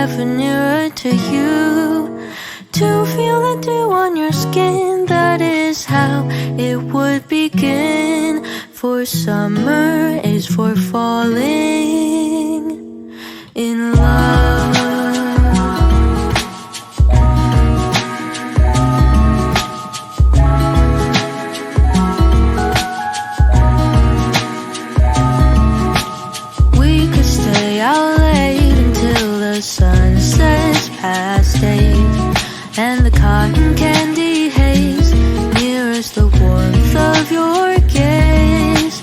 ever nearer to you, to feel the dew on your skin. That is how it would begin. For summer is for falling in love. We could stay out late until the sun sets past 8, and the cotton candy haze nearest the warmth of your gaze.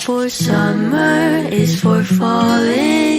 For summer is for falling